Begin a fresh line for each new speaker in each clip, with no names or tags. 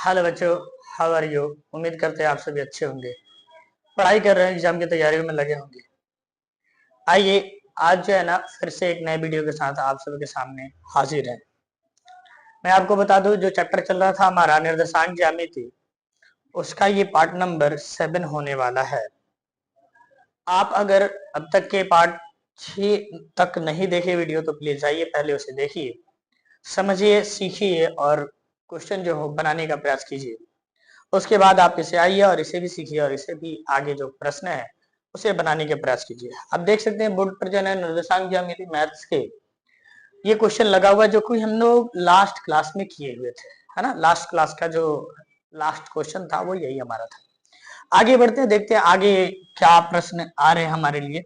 Hello बच्चों, how are you. उम्मीद करते हैं आप सभी अच्छे होंगे, पढ़ाई कर रहे हैं, एग्जाम की तैयारियों में लगे होंगे। आइए आज जो है ना फिर से एक नए वीडियो के साथ आप सभी के सामने हाजिर है। मैं आपको बता दूं, जो चैप्टर चल रहा था हमारा निर्देशांक ज्यामिति, उसका ये पार्ट नंबर 7 होने वाला है। आप अगर अब तक के पार्ट 6 तक नहीं देखे वीडियो तो प्लीज जाइए, पहले उसे देखिए, समझिए, सीखिए और क्वेश्चन जो हो बनाने का प्रयास कीजिए। उसके बाद आप इसे आइए और इसे भी सीखिए और इसे भी आगे जो प्रश्न है उसे बनाने के प्रयास कीजिए। आप देख सकते हैं बोर्ड पर जो है निर्देशांक ज्यामिति मैथ्स के ये क्वेश्चन लगा हुआ, जो कि हम लोग लास्ट क्लास में किए हुए थे, है ना। लास्ट क्लास का जो लास्ट क्वेश्चन था वो यही हमारा था। आगे बढ़ते हैं, देखते हैं आगे क्या प्रश्न आ रहे हैं हमारे लिए।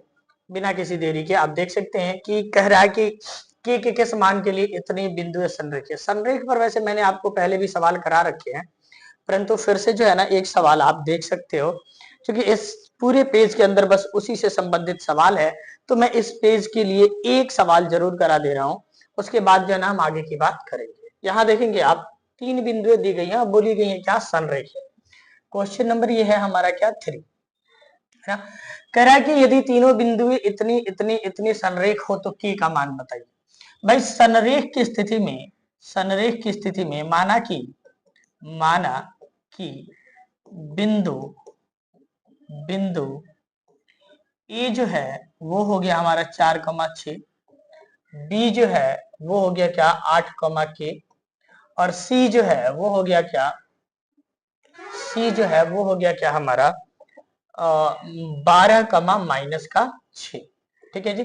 बिना किसी देरी के आप देख सकते हैं कि कह रहा है कि के किस मान के लिए इतनी बिंदु संरेख है। संरेख पर वैसे मैंने आपको पहले भी सवाल करा रखे हैं, परंतु फिर से जो है ना एक सवाल आप देख सकते हो, क्योंकि इस पूरे पेज के अंदर बस उसी से संबंधित सवाल है, तो मैं इस पेज के लिए एक सवाल जरूर करा दे रहा हूं। उसके बाद जो है ना हम आगे की बात करेंगे। यहाँ देखेंगे आप, 3 बिंदुएं दी गई हैं, बोली गई है क्या, संरेख है। क्वेश्चन नंबर ये है हमारा क्या, 3, है ना। कह रहा है कि यदि तीनों बिंदुएं इतनी इतनी इतनी संरेख हो तो की का मान बताइए। भाई संरेख की स्थिति में माना कि बिंदु बिंदु ए जो है वो हो गया हमारा 4,6, बी जो है वो हो गया क्या 8,k, और सी जो है वो हो गया क्या, हमारा 12,-6। ठीक है जी,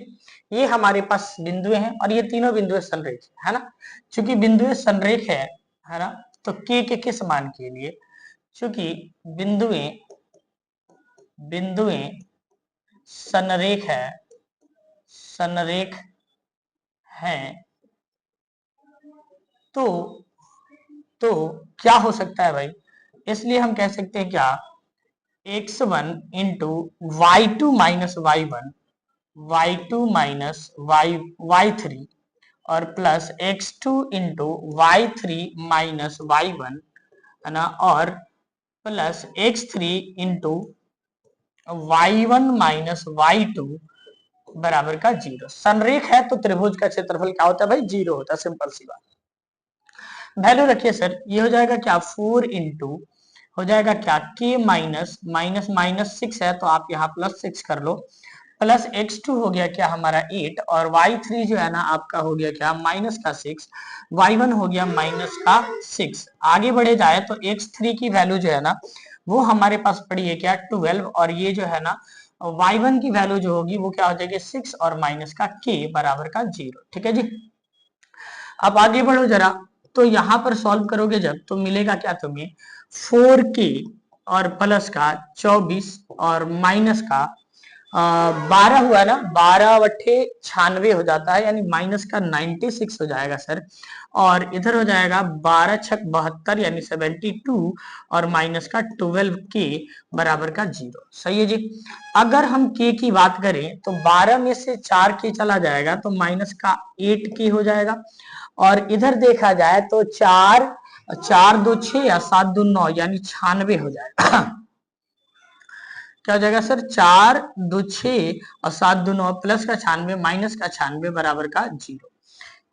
ये हमारे पास बिंदुएं हैं और ये तीनों बिंदुएं संरेख है ना। चूंकि बिंदुएं संरेख है ना, तो के किस मान के लिए, चूंकि बिंदुएं संरेख है तो क्या हो सकता है भाई, इसलिए हम कह सकते हैं क्या, x1 into y2 minus y3 और plus x2 into y3 minus y1, है ना, और plus x3 into y1 minus y2 बराबर का 0। संरेख है तो त्रिभुज का क्षेत्रफल क्या होता है भाई, 0 होता है, सिंपल सी बात। वैल्यू रखिए सर, ये हो जाएगा क्या 4 इंटू हो जाएगा क्या k माइनस माइनस माइनस 6 है तो आप यहाँ प्लस 6 कर लो, प्लस x2 हो गया क्या हमारा 8, और y3 जो है ना आपका हो गया क्या माइनस का 6, y1 हो गया माइनस का 6। आगे बढ़े जाए तो x3 की वैल्यू जो है ना वो हमारे पास पड़ी है क्या 12, और ये जो है ना y1 की वैल्यू जो होगी वो क्या हो जाएगी 6 और माइनस का k बराबर का 0। ठीक है जी, अब आगे बढ़ो जरा, तो यहां पर सॉल्व करोगे जब तो मिलेगा क्या तुम्हें 4k और प्लस का 24 और माइनस का 12 हुआ ना, 12/96 हो जाता है, यानी माइनस का 96 हो जाएगा सर, और इधर हो जाएगा 12×6 = 72 यानी 72, और माइनस का 12k बराबर का 0। सही है जी। अगर हम k की बात करें तो 12 में से 4k चला जाएगा तो माइनस का 8k हो जाएगा, और इधर देखा जाए तो 4×2=6 या 7×2=9 यानी 96 हो जाएगा। क्या हो जाएगा सर, 4×2=6 और 7×2=9 प्लस का 96 माइनस का 96 बराबर का 0।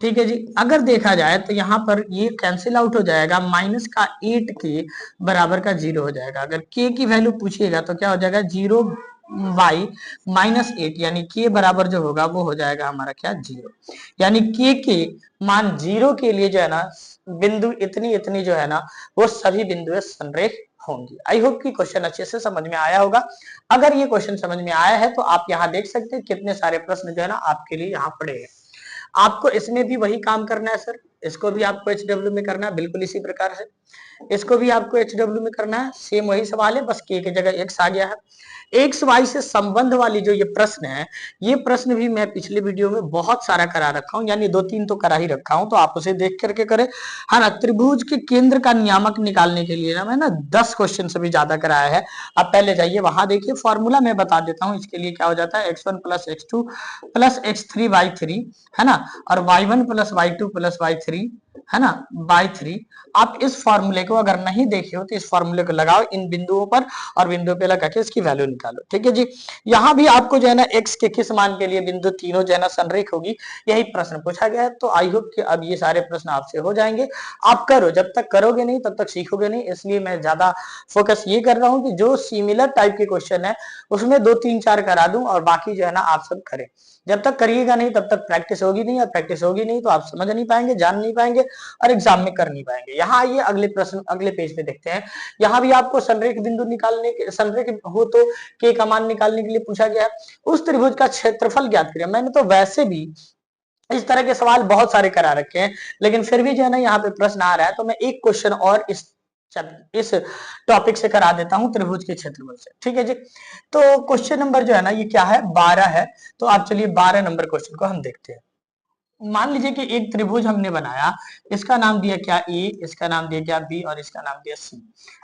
ठीक है जी, अगर देखा जाए तो यहाँ पर ये कैंसिल आउट हो जाएगा, माइनस का 8k बराबर का 0 हो जाएगा। अगर k की वैल्यू पूछिएगा तो क्या हो जाएगा 0/-8, यानी k बराबर जो होगा वो हो जाएगा हमारा क्या 0, यानी k के मान 0 के लिए जो है ना बिंदु इतनी इतनी जो है ना वो सभी बिंदु संरेख होंगी। आई होप कि क्वेश्चन अच्छे से समझ में आया होगा। अगर ये क्वेश्चन समझ में आया है तो आप यहाँ देख सकते हैं कितने सारे प्रश्न जो है ना आपके लिए यहाँ पड़े हैं। आपको इसमें भी वही काम करना है सर, इसको भी आपको HW में करना है, बिल्कुल इसी प्रकार से इसको भी आपको HW में करना है। सेम वही सवाल है, बस k की जगह x आ गया है। एक्स वाई से संबंध वाली जो ये प्रश्न है, ये प्रश्न भी मैं पिछले वीडियो में बहुत सारा करा रखा हूं, यानी 2-3 तो करा ही रखा हूं, तो आप उसे देख करके करें। हाँ ना, त्रिभुज के केंद्र का नियामक निकालने के लिए ना मैं 10 क्वेश्चन से भी ज्यादा कराया है। आप पहले जाइए वहां देखिए, फॉर्मूला मैं बता देता हूँ इसके लिए। क्या हो जाता है x1 + x2 + x3 y3, है ना, और y1 + y2 + y3 है ना, बाय 3। आप इस फॉर्मूले को अगर नहीं देखे हो तो इस फॉर्मूले को लगाओ इन बिंदुओं पर और बिंदु पे लगा के इसकी वैल्यू निकालो। ठीक है जी। यहाँ भी आपको जो है ना x के किस मान के लिए बिंदु तीनों जो है ना संरेख होगी, यही प्रश्न पूछा गया है। तो आई होप कि अब ये सारे प्रश्न आपसे हो जाएंगे। आप करो, जब तक करोगे नहीं तब तक सीखोगे नहीं, इसलिए मैं ज्यादा फोकस ये कर रहा हूँ कि जो सिमिलर टाइप के क्वेश्चन है उसमें 2 3 4 करा दूं और बाकी जो है ना आप सब करें। जब तक करिएगा नहीं तब तक प्रैक्टिस होगी नहीं, और प्रैक्टिस होगी नहीं तो आप समझ नहीं पाएंगे, जान नहीं पाएंगे और एग्जाम में कर नहीं पाएंगे। यहाँ आइए अगले प्रश्न, अगले पेज पे देखते हैं। यहाँ भी आपको संरेख बिंदु निकालने के, संरेख हो तो के का मान निकालने के लिए पूछा गया है। उस त्रिभुज का क्षेत्रफल ज्ञात करें। मैंने तो वैसे भी इस तरह के सवाल बहुत सारे करा रखे हैं, लेकिन फिर भी जो है ना यहाँ पे प्रश्न आ रहा है तो मैं एक क्वेश्चन और इस टॉपिक से करा देता हूं, त्रिभुज के क्षेत्रफल से। ठीक है जी। तो क्वेश्चन नंबर जो है ना ये क्या है, 12 है। तो आप चलिए 12 नंबर क्वेश्चन को हम देखते हैं। मान लीजिए कि एक त्रिभुज हमने बनाया, इसका नाम दिया क्या ए, इसका नाम दिया क्या बी और इसका नाम दिया सी,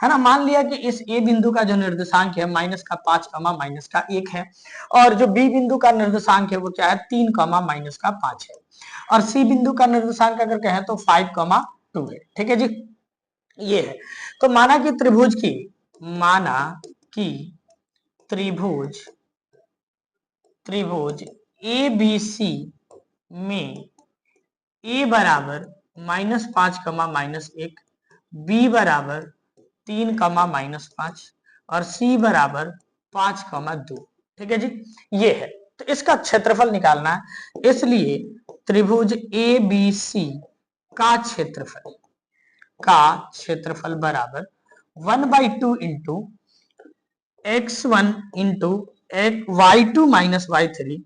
है ना। मान लिया कि इस ए बिंदु का जो निर्देशांक है -5, -1 है, और जो बी बिंदु का निर्देशांक है वो क्या है, 3, -5 है, और सी बिंदु का निर्देशांक अगर कहें तो 5, 2 है। ठीक है जी, ये है। तो माना कि त्रिभुज ए बी सी में ए बराबर -5, -1, बी बराबर 3, -5 और सी बराबर 5, 2। ठीक है जी, ये है। तो इसका क्षेत्रफल निकालना है, इसलिए त्रिभुज ए बी सी का क्षेत्रफल बराबर 1/2 into x1 into y2 - y3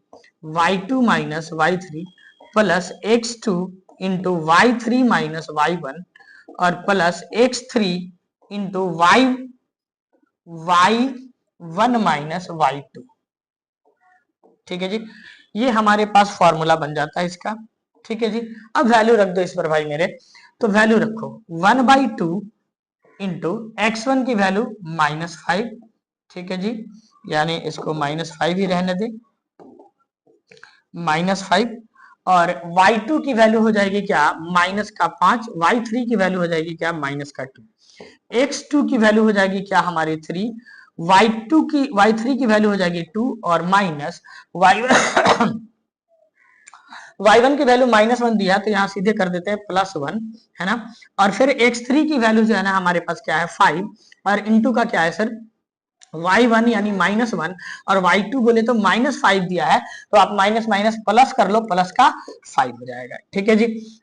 plus x2 into y3 - y1 और plus x3 into y1 - y2। ठीक है जी, ये हमारे पास फॉर्मूला बन जाता है इसका। ठीक है जी, अब वैल्यू रख दो इस पर भाई मेरे। तो वैल्यू रखो 1/2 इंटू x1 की वैल्यू -5। ठीक है जी, यानी इसको -5 ही रहने दे, -5। और y2 की वैल्यू हो जाएगी क्या, -5। y3 की वैल्यू हो जाएगी क्या, -2। x2 की वैल्यू हो जाएगी क्या हमारी 3। y3 की वैल्यू हो जाएगी 2 और माइनस y1 की वैल्यू -1 दिया तो यहाँ सीधे कर देते हैं +1, है ना। और फिर x3 की वैल्यू जो है ना हमारे पास क्या है 5, और इंटू का क्या है सर y1 यानी -1, और y2 बोले तो -5 दिया है, तो आप माइनस माइनस प्लस कर लो, प्लस का 5 हो जाएगा। ठीक है जी,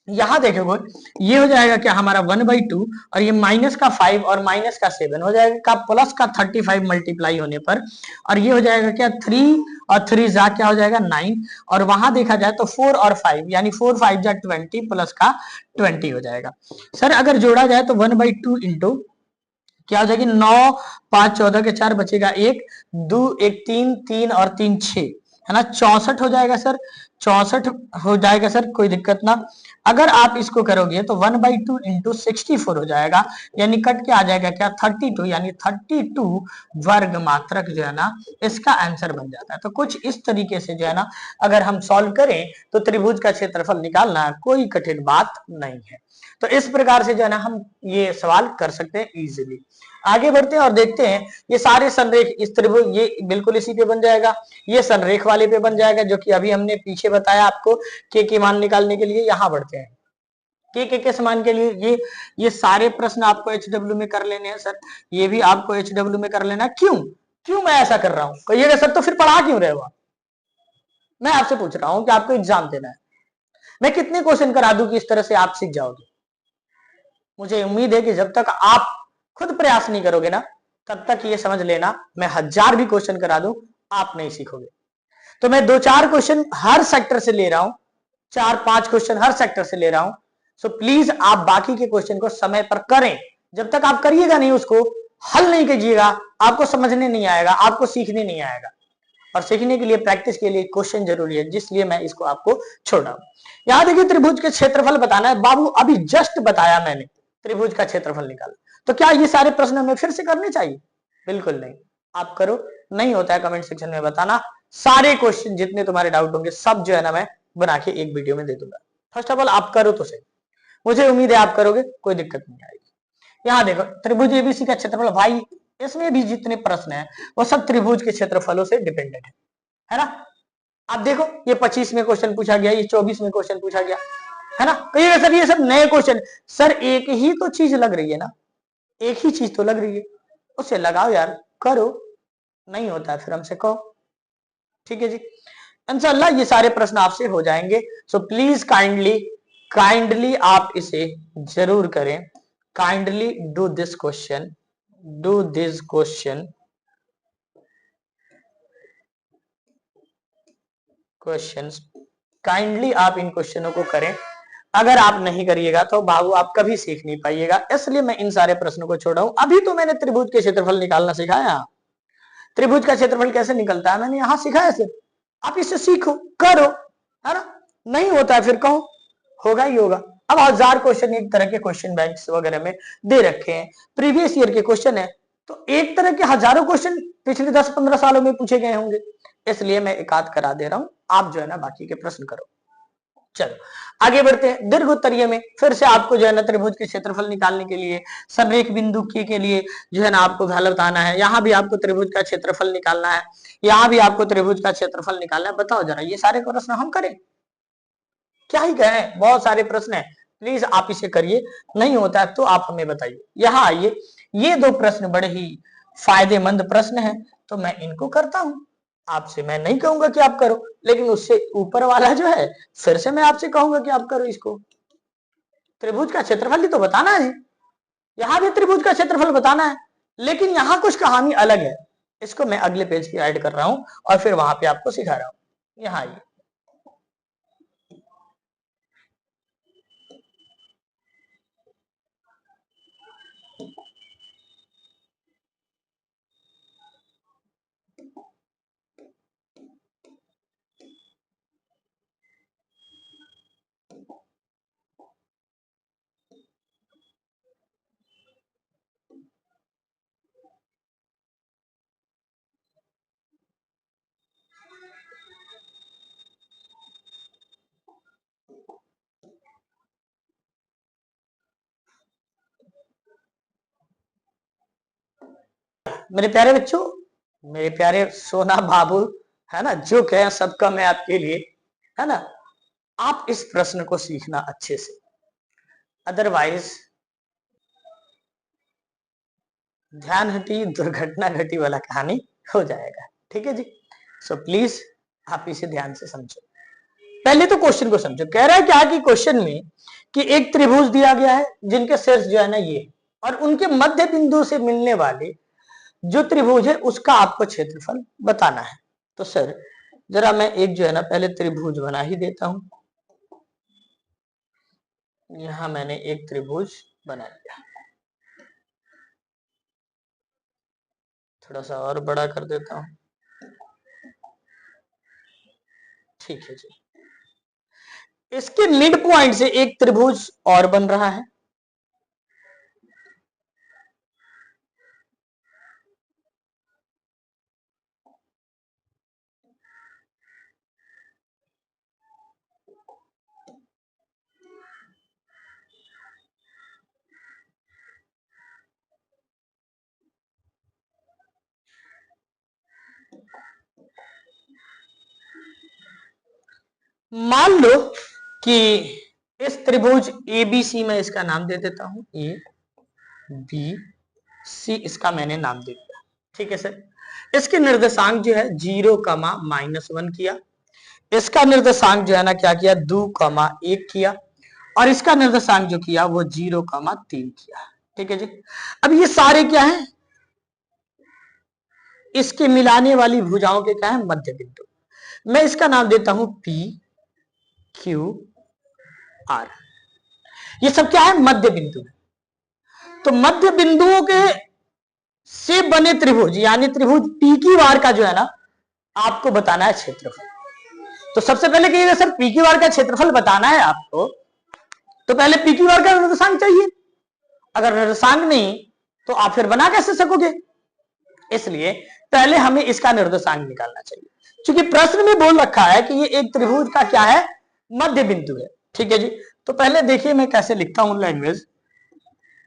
यहां देखोगे ये हो जाएगा क्या हमारा 1/2 और ये माइनस का 5 और माइनस का 7 हो जाएगा का प्लस का 35 मल्टीप्लाई होने पर, और ये हो जाएगा क्या 3 और 3 जा क्या हो जाएगा 9, और वहां देखा जाए तो 4 और 5 यानी 4 5 जा 20 प्लस का 20 हो जाएगा। सर अगर जोड़ा जाए तो 1/2 इंटू क्या हो जाएगी 9 5 14 के 4 बचेगा 1 2 1 3 3 और 3 6, है ना, 64 हो जाएगा सर, 64 हो जाएगा सर, कोई दिक्कत ना। अगर आप इसको करोगे तो 1/2 इंटू 64 हो जाएगा, यानी कट के आ जाएगा क्या 32, यानी 32 वर्ग मात्रक जो है ना इसका आंसर बन जाता है। तो कुछ इस तरीके से जो है ना अगर हम सॉल्व करें तो त्रिभुज का क्षेत्रफल निकालना कोई कठिन बात नहीं है। तो इस प्रकार से जो है ना हम ये सवाल कर सकते हैं इजीली। आगे बढ़ते हैं और देखते हैं ये सारे संरेख इस त्रिभुज ये बिल्कुल इसी पे बन जाएगा, ये संरेख वाले पे बन जाएगा जो कि अभी हमने पीछे बताया आपको के मान निकालने के लिए। यहां बढ़ते हैं के समान के लिए ये सारे प्रश्न आपको एचडब्ल्यू में कर लेने हैं सर, ये भी आपको एचडब्ल्यू में कर लेना। क्यों क्यों मैं ऐसा कर रहा हूं कहिएगा सर, तो फिर पढ़ा क्यों रहे हो? मैं आपसे पूछ रहा हूं कि आपको एग्जाम देना है, मैं कितने क्वेश्चन करा दूं कि इस तरह से आप सीख जाओगे? मुझे उम्मीद है कि जब तक आप खुद प्रयास नहीं करोगे ना तब तक ये समझ लेना मैं 1000 भी क्वेश्चन करा दूं आप नहीं सीखोगे। तो मैं 2 4 क्वेश्चन हर सेक्टर से ले रहा हूं, 4 5 क्वेश्चन हर सेक्टर से ले रहा हूं। सो प्लीज आप बाकी के क्वेश्चन को समय पर करें। जब तक आप करिएगा नहीं, उसको हल नहीं कीजिएगा, आपको समझने नहीं आएगा, आपको सीखने नहीं आएगा। और सीखने के लिए प्रैक्टिस के लिए क्वेश्चन जरूरी है, जिसलिए मैं इसको आपको छोड़ रहा हूं। यहां देखिए त्रिभुज के क्षेत्रफल बताना है बाबू, अभी जस्ट बताया मैंने त्रिभुज का क्षेत्रफल निकाल। तो क्या ये सारे प्रश्न हमें फिर से करने चाहिए? बिल्कुल नहीं। आप करो, नहीं होता है कमेंट सेक्शन में बताना, सारे क्वेश्चन जितने तुम्हारे डाउट होंगे सब जो है ना मैं बना के एक वीडियो में दे दूंगा। फर्स्ट ऑफ ऑल आप करो तो सही। मुझे उम्मीद है आप करोगे, कोई दिक्कत नहीं आएगी। यहाँ देखो त्रिभुज एबीसी का क्षेत्रफल, भाई इसमें भी जितने प्रश्न है वो सब त्रिभुज के क्षेत्रफलों से डिपेंडेंट है ना। आप देखो ये 25 में क्वेश्चन पूछा गया, ये 24 में क्वेश्चन पूछा गया है ना। कहिएगा सर ये सब नए क्वेश्चन, सर एक ही तो चीज लग रही है ना, एक ही चीज तो लग रही है, उसे लगाओ यार, करो, नहीं होता है फिर हमसे कहो, ठीक है जी। इंशाल्लाह ये सारे प्रश्न आपसे हो जाएंगे। सो प्लीज काइंडली आप इसे जरूर करें, kindly do this question, do this questions, kindly आप इन क्वेश्चनों को करें। अगर आप नहीं करिएगा तो बाबू आप कभी सीख नहीं पाइएगा, इसलिए मैं इन सारे प्रश्नों को छोड़ा हूं। अभी तो मैंने त्रिभुज के क्षेत्रफल निकालना सिखाया, त्रिभुज का क्षेत्रफल कैसे निकलता है मैंने यहां सिखाया सिर्फ, आप इसे सीखो, करो, है ना। नहीं होता है फिर कहो, होगा ही होगा। अब 1000 क्वेश्चन एक तरह के क्वेश्चन बैंक्स वगैरह में दे रखे हैं, प्रीवियस ईयर के क्वेश्चन है, तो एक तरह के हजारों क्वेश्चन पिछले 10-15 सालों में पूछे गए होंगे, इसलिए मैं एक आध करा दे रहा हूं, आप जो है ना बाकी के प्रश्न करो। चलो आगे बढ़ते हैं। दीर्घ उत्तरीय में फिर से आपको जो है ना त्रिभुज के क्षेत्रफल निकालने के लिए संरेख बिंदु के लिए जो है ना आपको वैल्यू बताना है। यहाँ भी आपको त्रिभुज का क्षेत्रफल निकालना है, यहाँ भी आपको त्रिभुज का क्षेत्रफल निकालना है। बताओ जरा ये सारे प्रश्न हम करें, क्या ही कहें, बहुत सारे प्रश्न है, प्लीज आप इसे करिए, नहीं होता है तो आप हमें बताइए। यहाँ आइए, ये 2 प्रश्न बड़े ही फायदेमंद प्रश्न है, तो मैं इनको करता हूं, आपसे मैं नहीं कहूंगा कि आप करो, लेकिन उससे ऊपर वाला जो है फिर से मैं आपसे कहूंगा कि आप करो इसको। त्रिभुज का क्षेत्रफल ही तो बताना है, यहाँ भी त्रिभुज का क्षेत्रफल बताना है, लेकिन यहाँ कुछ कहानी अलग है, इसको मैं अगले पेज पे ऐड कर रहा हूं और फिर वहां पे आपको सिखा रहा हूं। यहाँ आइए, मेरे प्यारे बच्चों, मेरे प्यारे सोना बाबू, है ना, जो कहे सबका मैं आपके लिए, है ना। आप इस प्रश्न को सीखना अच्छे से, अदरवाइज ध्यान हटी दुर्घटना घटी वाला कहानी हो जाएगा, ठीक है जी। सो प्लीज आप इसे ध्यान से समझो। पहले तो क्वेश्चन को समझो, कह रहा है क्या कि क्वेश्चन में कि एक त्रिभुज दिया गया है जिनके शीर्ष जो है ना ये, और उनके मध्य बिंदु से मिलने वाले जो त्रिभुज है उसका आपको क्षेत्रफल बताना है। तो सर जरा मैं एक जो है ना पहले त्रिभुज बना ही देता हूं। यहां मैंने एक त्रिभुज बना लिया, थोड़ा सा और बड़ा कर देता हूं, ठीक है जी। इसके मिड पॉइंट से एक त्रिभुज और बन रहा है, मान लो कि इस त्रिभुज एबीसी में इसका नाम दे देता हूं, ए बी सी, इसका मैंने नाम दे दिया, ठीक है सर। इसके निर्देशांक जो है 0,-1 किया, इसका निर्देशांक जो है ना क्या किया 2,1 किया, और इसका निर्देशांक जो किया वो 0,3 किया, ठीक है जी। अब ये सारे क्या है, इसके मिलाने वाली भुजाओं के क्या है मध्य बिंदु। मैं इसका नाम देता हूं पी क्यू आर, ये सब क्या है मध्य बिंदु। तो मध्य बिंदुओं के से बने त्रिभुज यानी त्रिभुज पी क्यू आर का जो है ना आपको बताना है क्षेत्रफल। तो सबसे पहले कहिएगा सर पी क्यू आर का क्षेत्रफल बताना है आपको, तो पहले पी क्यू आर का निर्देशांक चाहिए, अगर निर्देशांक नहीं तो आप फिर बना कैसे सकोगे, इसलिए पहले हमें इसका निर्देशांक निकालना चाहिए। क्योंकि प्रश्न में बोल रखा है कि ये एक त्रिभुज का क्या है मध्य बिंदु है, ठीक है जी। तो पहले देखिए मैं कैसे लिखता हूं लैंग्वेज।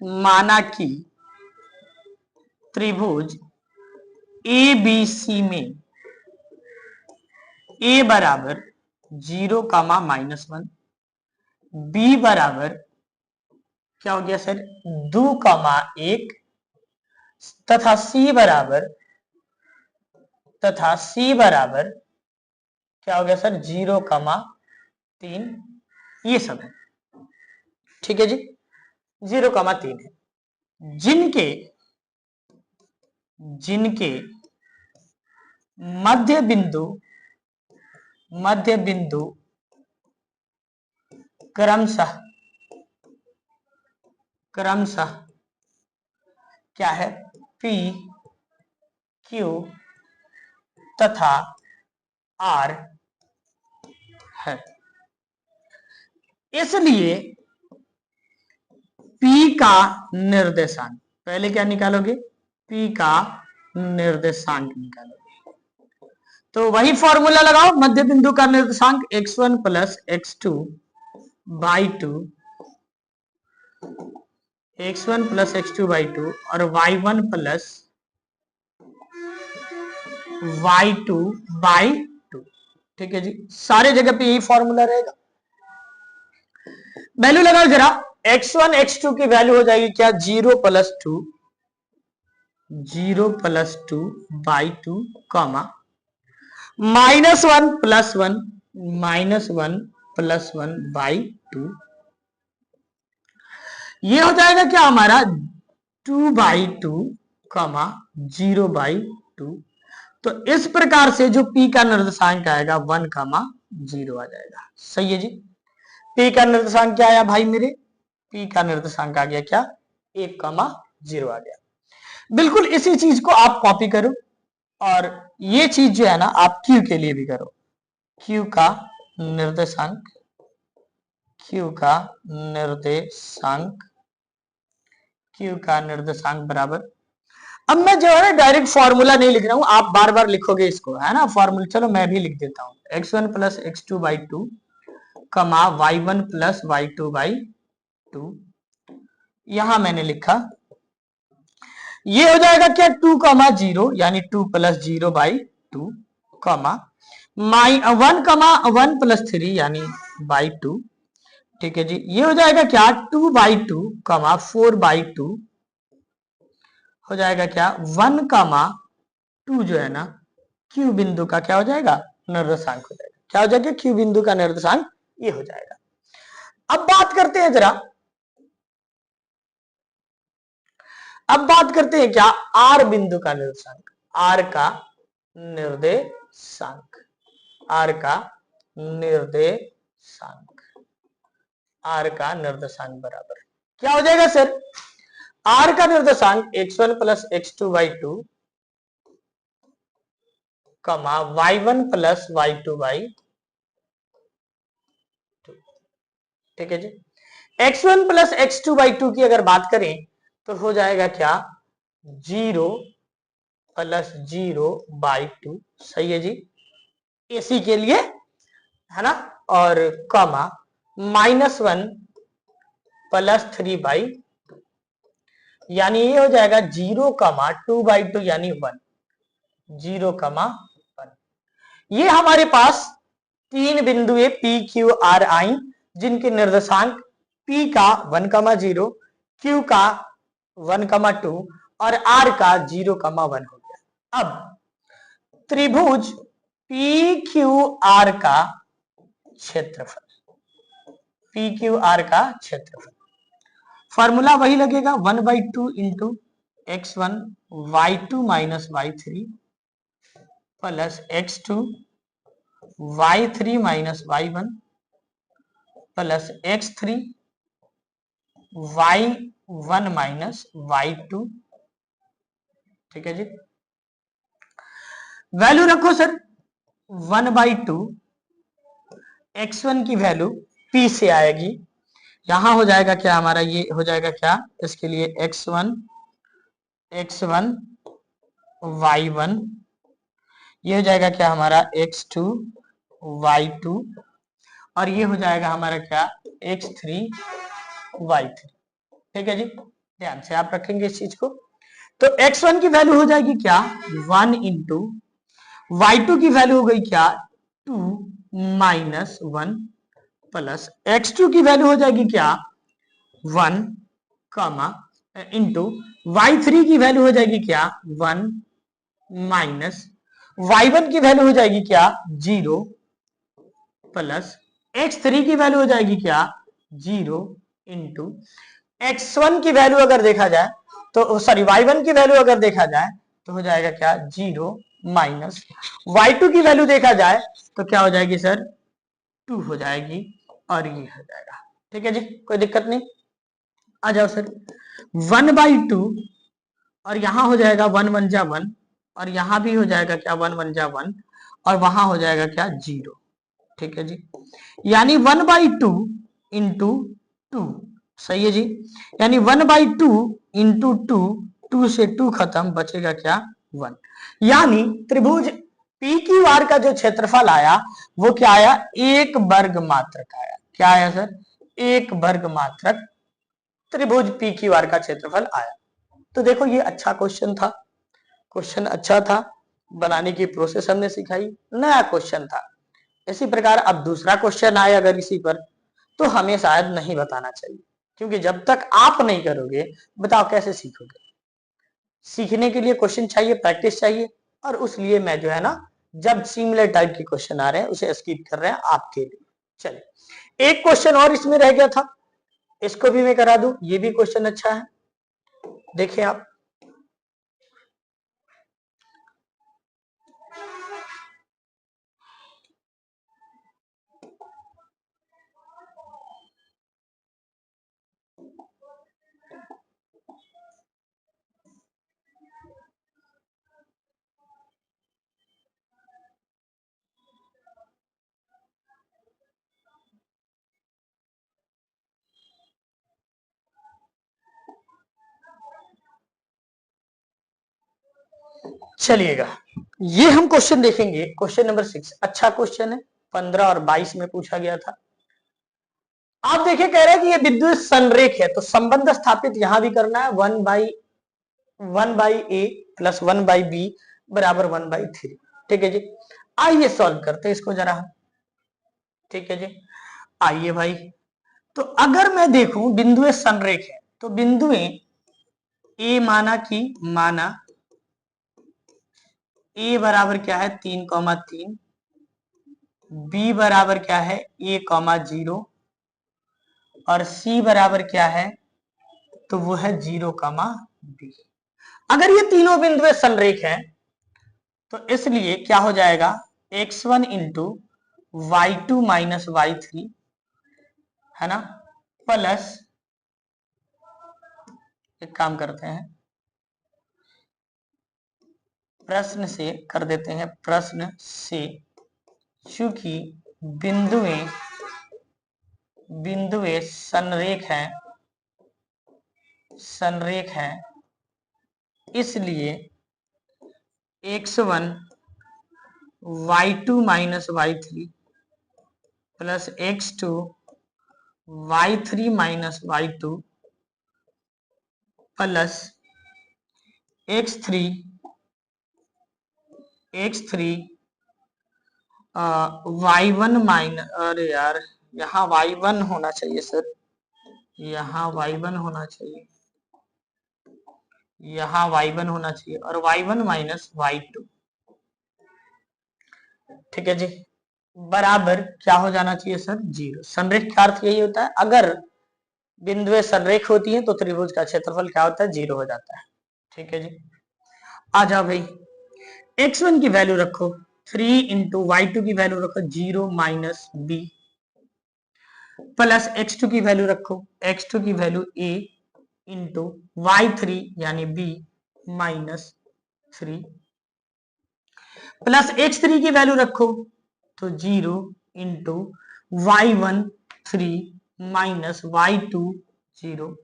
माना कि त्रिभुज ए बी सी में ए बराबर 0,-1, बी बराबर क्या हो गया सर 2,1 तथा सी बराबर क्या हो गया सर 0,3, ये सब है। ठीक है जी, 0,3 है। जिनके मध्य बिंदु क्रमशः क्या है P, Q तथा R है। इसलिए P का निर्देशांक, पहले क्या निकालोगे P का निर्देशांक निकालोगे। तो वही फॉर्मूला लगाओ, मध्य बिंदु का निर्देशांक x1 plus x2 by 2, x1 plus x2 by 2 और y1 प्लस y2 बाई 2। ठीक है जी, सारे जगह पे यही फॉर्मूला रहेगा। वैल्यू लगाओ जरा, x1 x2 की वैल्यू हो जाएगी क्या 0 plus 2 by 2 comma -1 plus 1 by 2, ये हो जाएगा क्या हमारा 2 बाई 2 कॉमा 0 बाई 2। तो इस प्रकार से जो P का निर्देशांक आएगा 1,0 आ जाएगा। सही है जी, P का निर्देशांक क्या आया भाई मेरे, P का निर्देशांक आ गया क्या 1,0 आ गया। बिल्कुल इसी चीज को आप कॉपी करो और ये चीज जो है ना आप Q के लिए भी करो। Q का निर्देशांक बराबर, अब मैं जो है डायरेक्ट फॉर्मूला नहीं लिख रहा हूं, आप बार बार लिखोगे इसको, है ना फॉर्मूला। चलो मैं भी लिख देता हूं, x1 प्लस x2 बाई 2 कमा y1 प्लस y2 बाई 2, यहां मैंने लिखा, ये हो जाएगा क्या 2,0 यानी 2 प्लस 0 बाई 2 कमा 1 प्लस 3 यानी बाई 2। ठीक है जी, ये हो जाएगा क्या 2 बाई 2 कमा 4 बाई 2, हो जाएगा क्या 1,2 जो है ना Q बिंदु का क्या हो जाएगा निर्देशांक हो जाएगा। क्या हो जाएगा Q बिंदु का निर्देशांक ये हो जाएगा। अब बात करते हैं जरा, अब बात करते हैं क्या R बिंदु का निर्देशांक, R का निर्देशांक बराबर क्या हो जाएगा सर, R का निर्देशांक x1 प्लस x2 बाई 2 कमा y1 प्लस y2 बाई 2। ठीक है जी, x1 प्लस x2 बाई 2 की अगर बात करें तो हो जाएगा क्या 0 प्लस 0 बाई 2। सही है जी, AC के लिए है ना, और कॉमा -1 प्लस 3 बाई 2, यानी ये हो जाएगा 0,2 बाई 2 यानी 1, 0,1। ये हमारे पास तीन बिंदुएं P Q R आई, जिनके निर्देशांक P का 1,0, Q का 1,2 और R का 0,1 हो गया। अब त्रिभुज PQR का क्षेत्रफल, PQR का क्षेत्रफल फॉर्मूला वही लगेगा 1/2 into x1 y2 minus y3 plus x2 y3 minus y1 plus x3 y1 minus y2। ठीक है जी, वैल्यू रखो सर 1/2 x1 की वैल्यू P से आएगी, यहां हो जाएगा क्या हमारा, ये हो जाएगा क्या इसके लिए x1 y1, ये हो जाएगा क्या हमारा x2 y2 और ये हो जाएगा हमारा क्या, x3 y3। ठीक है जी, ध्यान से आप रखेंगे इस चीज को। तो x1 की वैल्यू हो जाएगी क्या, 1 इंटू y2 की वैल्यू हो गई क्या, 2 माइनस 1 प्लस x2 की वैल्यू हो जाएगी क्या, 1 कॉमा इंटू y3 की वैल्यू हो जाएगी क्या, 1 माइनस y1 की वैल्यू हो जाएगी क्या, 0 प्लस x3 की वैल्यू हो जाएगी क्या, 0 इंटू x1 की वैल्यू अगर देखा जाए तो सॉरी y1 की वैल्यू अगर देखा जाए तो हो जाएगा क्या, 0 माइनस y2 की वैल्यू देखा जाए तो क्या हो जाएगी सर, 2 हो जाएगी और ये हो जाएगा। ठीक है जी, कोई दिक्कत नहीं। आ जाओ सर, 1/2 और यहां हो जाएगा 1 1 जा 1 और यहां भी हो जाएगा क्या, 1 1 जा 1 और वहां हो जाएगा क्या, 0। ठीक है जी, यानी 1/2 इंटू 2, सही है जी, यानी 1/2 इंटू 2, 2 से 2 खत्म, बचेगा क्या, 1। यानी त्रिभुज पी क्यू आर का जो क्षेत्रफल आया वो क्या आया, एक वर्ग मात्रक आया। क्या आया सर, एक वर्ग मात्रक त्रिभुज पी क्यू आर का क्षेत्रफल आया। तो देखो ये अच्छा क्वेश्चन था, क्वेश्चन अच्छा था, बनाने की प्रोसेस हमने सिखाई, नया क्वेश्चन था। इसी प्रकार अब दूसरा क्वेश्चन आए अगर इसी पर, तो हमें शायद नहीं बताना चाहिए, क्योंकि जब तक आप नहीं करोगे बताओ कैसे सीखोगे। सीखने के लिए क्वेश्चन चाहिए, प्रैक्टिस चाहिए, और उस लिए मैं जो है ना, जब सिमिलर टाइप के क्वेश्चन आ रहे हैं उसे स्किप कर रहे हैं आपके लिए। चलिए एक क्वेश्चन और इसमें रह गया था, इसको भी मैं करा दूं, ये भी क्वेश्चन अच्छा है, देखिए आप। चलिएगा, ये हम क्वेश्चन देखेंगे, क्वेश्चन नंबर 6 अच्छा क्वेश्चन है, 15 और 22 में पूछा गया था। आप देखिए कह रहे हैं कि ये विद्युत संरेख है, तो संबंध स्थापित यहां भी करना है, 1/a प्लस 1/b बराबर 1/3। ठीक है जी, आइए सॉल्व करते हैं इसको जरा हम। ठीक है जी, आइए भाई। तो अगर मैं देखूं बिंदुएं संरेख है, तो बिंदुएं ए माना ए बराबर क्या है, 3,3, बी बराबर क्या है, a,0 और सी बराबर क्या है, तो वो है 0,b। अगर ये तीनों बिंदुएं संरेख हैं तो इसलिए क्या हो जाएगा, x1 into y2 minus y3, है ना, प्लस एक काम करते हैं, प्रश्न से कर देते हैं, प्रश्न से, चूंकि बिंदुएं बिंदुएं संरेख हैं, इसलिए x1 y2 minus y3 plus x2 y3 minus y2 plus x3 y1 minus, अरे यार यहाँ y1 होना चाहिए सर, यहाँ y1 होना चाहिए, यहाँ y1 होना चाहिए और y1 माइनस y2। ठीक है जी, बराबर क्या हो जाना चाहिए सर, 0। संरेख का अर्थ यही होता है, अगर बिंदुएं संरेख होती हैं तो त्रिभुज का क्षेत्रफल क्या होता है, 0 हो जाता है। ठीक है जी, आ जाओ भाई, x1 की वैल्यू रखो 3 इंटू y2 की वैल्यू रखो 0 माइनस b प्लस x2 की वैल्यू रखो, x2 की वैल्यू a इंटू y3 यानी b माइनस 3 प्लस x3 की वैल्यू रखो तो 0 इंटू y1 3 माइनस y2 0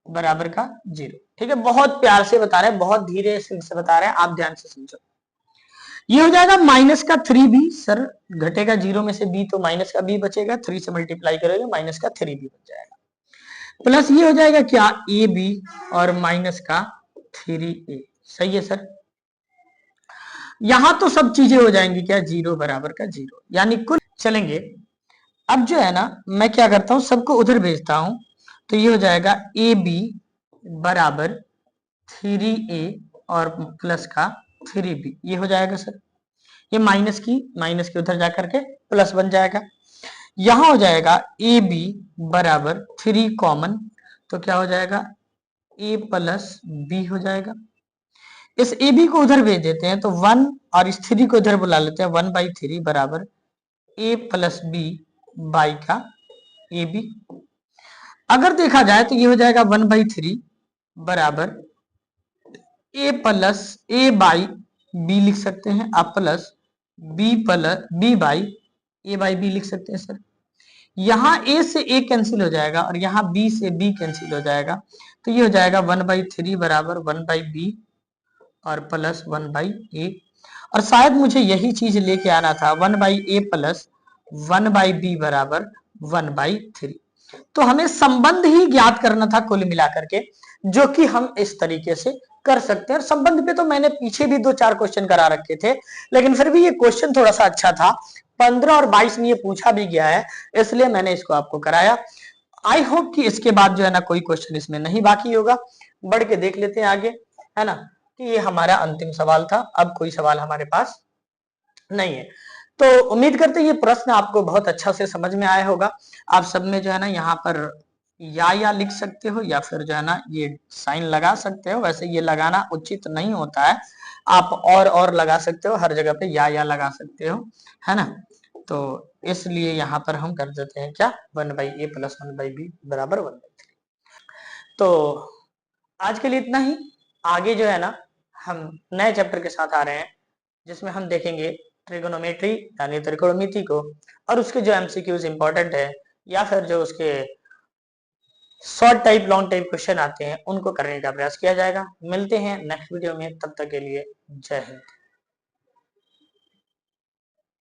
बराबर का 0। ठीक है, बहुत प्यार से बता रहे हैं, बहुत धीरे से बता रहे हैं, आप ध्यान से समझो। ये हो जाएगा माइनस का 3b, सर घटेगा 0 में से b तो माइनस का b बचेगा, 3 से मल्टीप्लाई करोगे माइनस का 3b बच जाएगा, प्लस ये हो जाएगा क्या ab और माइनस का 3a। सही है सर, यहां तो सब चीजें हो जाएंगी क्या, 0 बराबर का 0, यानी कुल चलेंगे। अब जो है ना मैं क्या करता हूं, सबको उधर भेजता हूं, तो ये हो जाएगा ab बराबर 3a और प्लस का 3b, ये हो जाएगा सर। ये माइनस के उधर जाकर के प्लस बन जाएगा। यहां हो जाएगा ए बी बराबर 3 कॉमन, तो क्या हो जाएगा a प्लस बी हो जाएगा। इस ए बी को उधर भेज देते हैं तो 1 और इस 3 को इधर बुला लेते हैं, 1/3 बराबर a प्लस बी बाई का ए बी। अगर देखा जाए तो ये हो जाएगा 1/3 बराबर a plus a by B लिख सकते हैं आप, plus b plus b by a by B लिख सकते हैं सर। यहाँ a से a कैंसिल हो जाएगा और यहाँ b से b कैंसिल हो जाएगा, तो ये हो जाएगा 1/3 बराबर 1/b और प्लस 1/a। और शायद मुझे यही चीज लेके आना था, 1/a प्लस 1/b बराबर 1/3। तो हमें संबंध ही ज्ञात करना था कुल मिलाकर के, जो कि हम इस तरीके से कर सकते हैं। और संबंध पे तो मैंने पीछे भी 2-4 क्वेश्चन करा रखे थे, लेकिन फिर भी ये क्वेश्चन थोड़ा सा अच्छा था, 15 और 22 में ये पूछा भी गया है, इसलिए मैंने इसको आपको कराया। आई होप कि इसके बाद जो है ना कोई क्वेश्चन इसमें नहीं बाकी होगा। बढ़ के देख लेते हैं आगे, है ना, कि ये हमारा अंतिम सवाल था, अब कोई सवाल हमारे पास नहीं है। तो उम्मीद करते हैं ये प्रश्न आपको बहुत अच्छा से समझ में आया होगा। आप सब में जो है ना यहाँ पर या लिख सकते हो, या फिर जो है ना ये साइन लगा सकते हो। वैसे ये लगाना उचित नहीं होता है, आप और लगा सकते हो, हर जगह पे या लगा सकते हो, है ना। तो इसलिए यहाँ पर हम कर देते हैं क्या, 1/a प्लस 1/b बराबर 1/3। तो आज के लिए इतना ही। आगे जो है ना हम नए चैप्टर के साथ आ रहे हैं, जिसमें हम देखेंगे ट्रिगोनोमेट्री यानी त्रिकोणमिति को, और उसके जो एमसीक्यूज इंपॉर्टेंट है या फिर जो उसके short type long type question आते हैं उनको करने का प्रयास किया जाएगा। मिलते हैं नेक्स्ट वीडियो में, तब तक के लिए जय हिंद।